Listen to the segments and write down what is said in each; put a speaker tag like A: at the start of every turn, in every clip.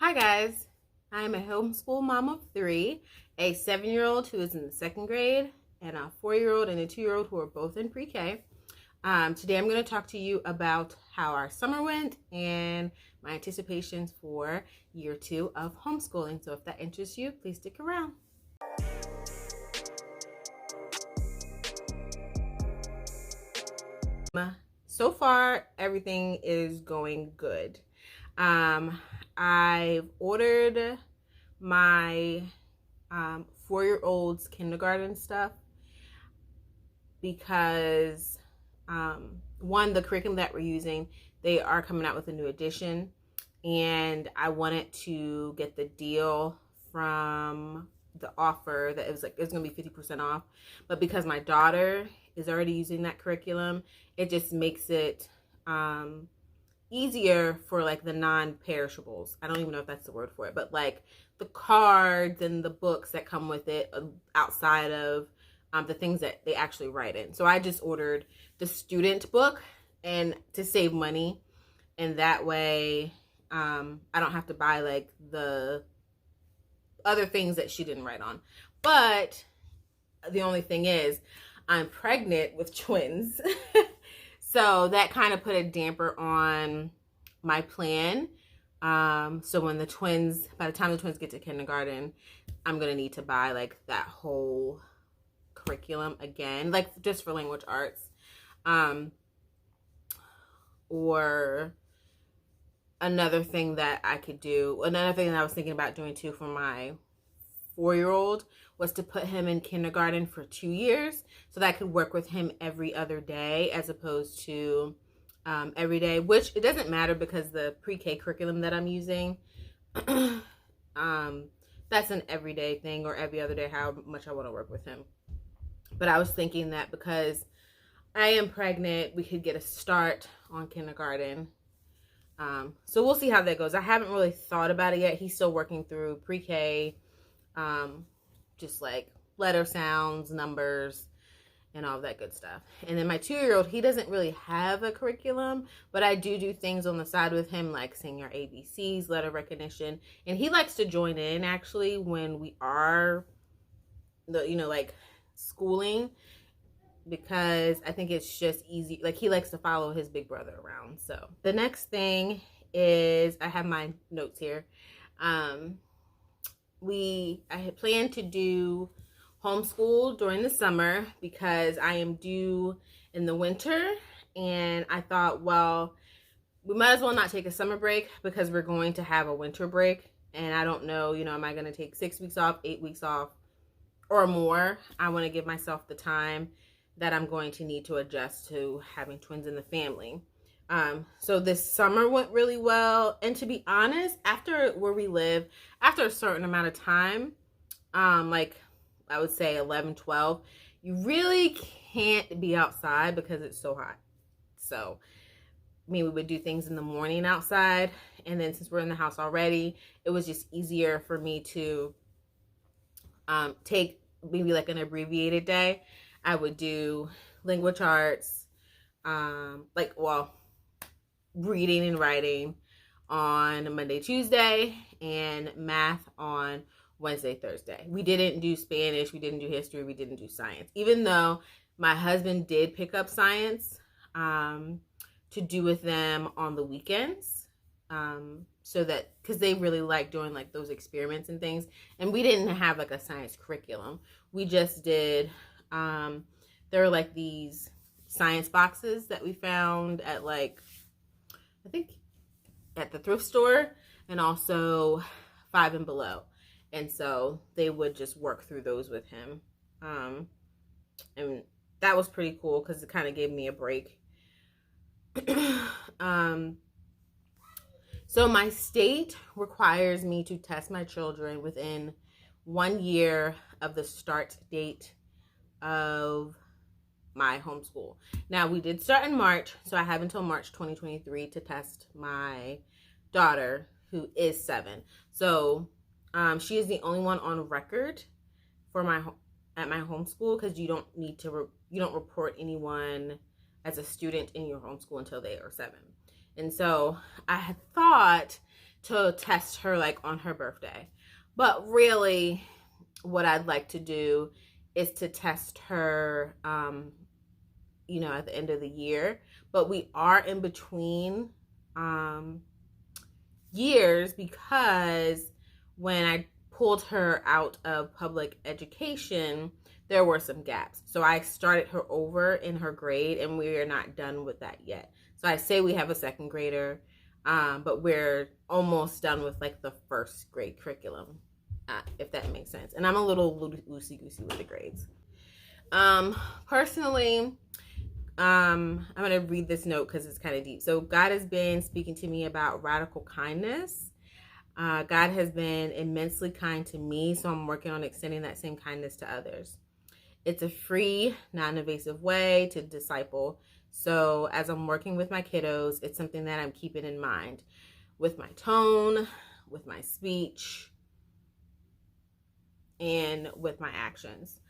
A: Hi guys, I am a homeschool mom of three, a 7-year-old who is in the second grade, and a 4-year-old and a 2-year-old who are both in pre-K. Today I'm going to talk to you about how our summer went and my anticipations for year 2 of homeschooling. So if that interests you, please stick around. So far, everything is going good. I've ordered my 4-year-old's kindergarten stuff because one, the curriculum that we're using, they are coming out with a new edition, and I wanted to get the deal from the offer that it was gonna be 50% off, but because my daughter is already using that curriculum, it just makes it easier for like the non-perishables. I don't even know if that's the word for it, but like the cards and the books that come with it outside of the things that they actually write in. So I just ordered the student book and to save money, and that way I don't have to buy like the other things that she didn't write on. But the only thing is I'm pregnant with twins. So that kind of put a damper on my plan. So when by the time the twins get to kindergarten, I'm going to need to buy like that whole curriculum again, like just for language arts. Or another thing that I was thinking about doing too for my 4-year-old was to put him in kindergarten for 2 years so that I could work with him every other day as opposed to every day, which it doesn't matter because the pre-K curriculum that I'm using, that's an everyday thing or every other day, how much I want to work with him. But I was thinking that because I am pregnant, we could get a start on kindergarten. So we'll see how that goes. I haven't really thought about it yet. He's still working through pre-K, just like letter sounds, numbers, and all that good stuff. And then my 2-year-old, he doesn't really have a curriculum, but I do things on the side with him, like saying our ABCs, letter recognition, and he likes to join in actually when we are like schooling, because I think it's just easy. Like he likes to follow his big brother around. So the next thing is, I have my notes here. I had planned to do homeschool during the summer because I am due in the winter, and I thought, well, we might as well not take a summer break because we're going to have a winter break, and I don't know, am I going to take 6 weeks off, 8 weeks off, or more? I want to give myself the time that I'm going to need to adjust to having twins in the family. So this summer went really well. And to be honest, after where we live, after a certain amount of time, like I would say 11, 12, you really can't be outside because it's so hot. So, we would do things in the morning outside. And then since we're in the house already, it was just easier for me to take maybe like an abbreviated day. I would do language arts, reading and writing on Monday, Tuesday, and math on Wednesday, Thursday. We didn't do Spanish, we didn't do history, we didn't do science, even though my husband did pick up science to do with them on the weekends, so that, because they really like doing like those experiments and things, and we didn't have like a science curriculum. We just did there were like these science boxes that we found at I think at the thrift store, and also Five and Below. And so they would just work through those with him. And that was pretty cool because it kind of gave me a break. So my state requires me to test my children within 1 year of the start date of my homeschool. Now, we did start in March, so I have until March 2023 to test my daughter, who is 7. So she is the only one on record for at my homeschool, because you don't report anyone as a student in your homeschool until they are 7. And so I had thought to test her like on her birthday. But really, what I'd like to do is to test her, at the end of the year. But we are in between years because when I pulled her out of public education, there were some gaps. So I started her over in her grade, and we are not done with that yet. So I say we have a second grader, but we're almost done with like the first grade curriculum, if that makes sense. And I'm a little loosey-goosey with the grades. Personally, I'm going to read this note because it's kind of deep. So God has been speaking to me about radical kindness. God has been immensely kind to me, so I'm working on extending that same kindness to others. It's a free, non-invasive way to disciple. So as I'm working with my kiddos, it's something that I'm keeping in mind with my tone, with my speech, and with my actions.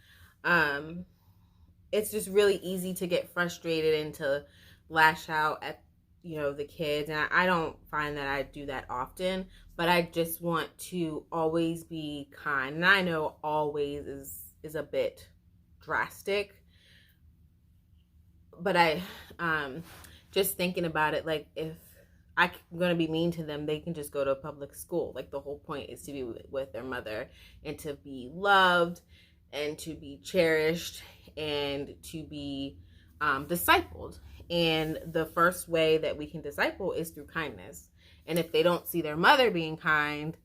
A: It's just really easy to get frustrated and to lash out at the kids, and I don't find that I do that often, but I just want to always be kind. And I know always is a bit drastic, but I just thinking about it, like if I'm going to be mean to them, they can just go to a public school. Like the whole point is to be with their mother and to be loved and to be cherished and to be discipled. And the first way that we can disciple is through kindness. And if they don't see their mother being kind,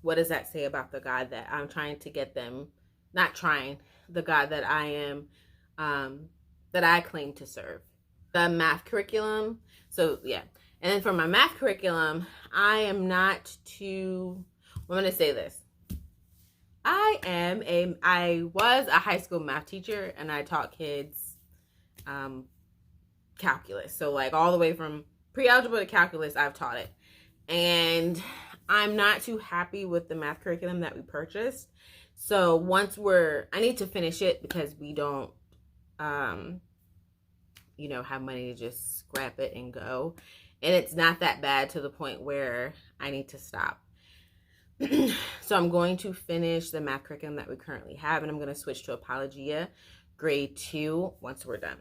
A: what does that say about the God that I'm trying to get them, not trying, the God that I am, that I claim to serve? The math curriculum. So yeah. And then for my math curriculum, I am not too, I'm going to say this. I was a high school math teacher, and I taught kids calculus. So like all the way from pre-algebra to calculus, I've taught it. And I'm not too happy with the math curriculum that we purchased. So I need to finish it because we don't, have money to just scrap it and go. And it's not that bad to the point where I need to stop. So I'm going to finish the math curriculum that we currently have, and I'm going to switch to Apologia grade 2 once we're done.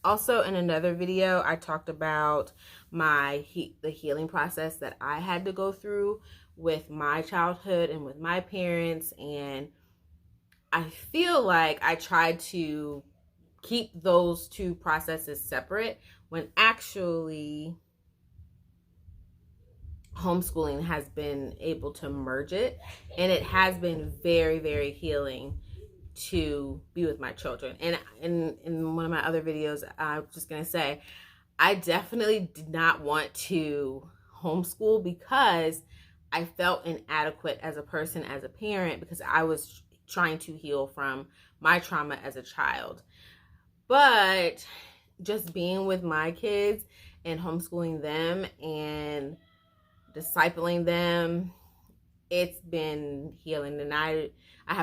A: Also, in another video, I talked about the healing process that I had to go through with my childhood and with my parents, and I feel like I tried to keep those two processes separate when actually homeschooling has been able to merge it, and it has been very, very healing to be with my children. And in one of my other videos, I'm just gonna say I definitely did not want to homeschool because I felt inadequate as a person, as a parent, because I was trying to heal from my trauma as a child. But just being with my kids and homeschooling them and discipling them, it's been healing. And I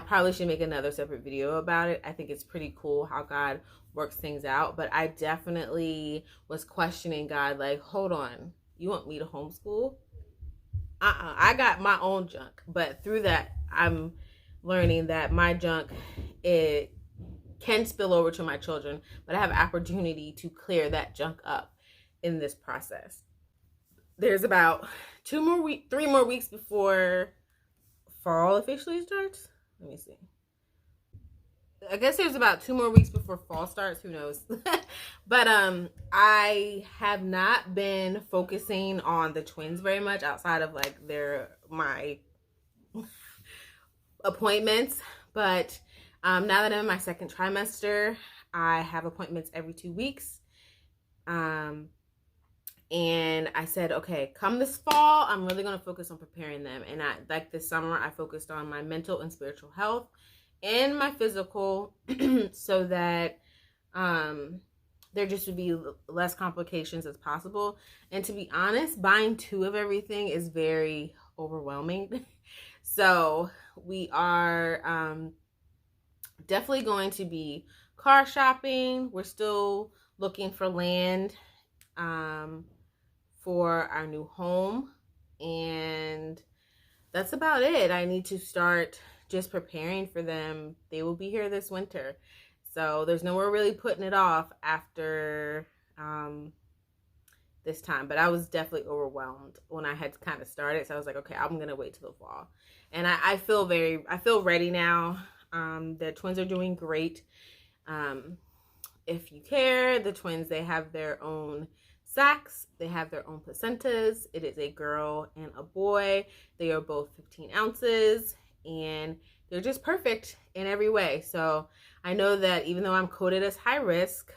A: probably should make another separate video about it. I think it's pretty cool how God works things out. But I definitely was questioning God, like, hold on, you want me to homeschool? I got my own junk. But through that, I'm learning that my junk, it can spill over to my children, but I have opportunity to clear that junk up in this process. There's about 3 more weeks before fall officially starts. Let me see. I guess there's about 2 more weeks before fall starts. Who knows? But I have not been focusing on the twins very much outside of like my appointments. But now that I'm in my second trimester, I have appointments every 2 weeks. And I said, okay, come this fall, I'm really going to focus on preparing them. And like this summer, I focused on my mental and spiritual health and my physical so that there just would be less complications as possible. And to be honest, buying 2 of everything is very overwhelming. So we are definitely going to be car shopping. We're still looking for land for our new home. And that's about it. I need to start just preparing for them. They will be here this winter. So there's no more really putting it off after this time. But I was definitely overwhelmed when I had kind of started. So I was like, okay, I'm going to wait till the fall. And I feel ready now. The twins are doing great. If you care, the twins, they have their own sacks. They have their own placentas. It is a girl and a boy. They are both 15 ounces and they're just perfect in every way. So I know that even though I'm coded as high risk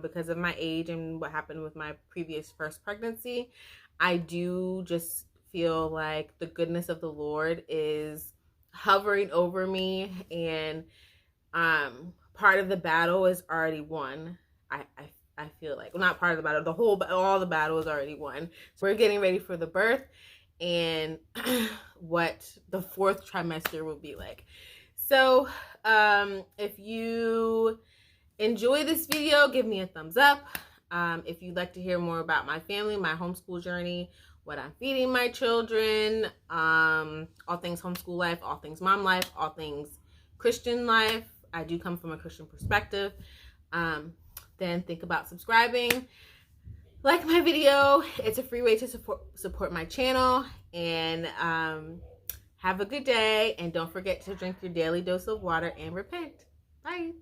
A: because of my age and what happened with my previous first pregnancy, I do just feel like the goodness of the Lord is hovering over me, and part of the battle is already won. I feel like, well, not part of the battle, all the battle is already won. So we're getting ready for the birth and what the fourth trimester will be like. So if you enjoy this video, give me a thumbs up. If you'd like to hear more about my family, my homeschool journey, what I'm feeding my children, all things homeschool life, all things mom life, all things Christian life. I do come from a Christian perspective. Then think about subscribing. Like my video. It's a free way to support my channel. And have a good day. And don't forget to drink your daily dose of water and repent. Bye.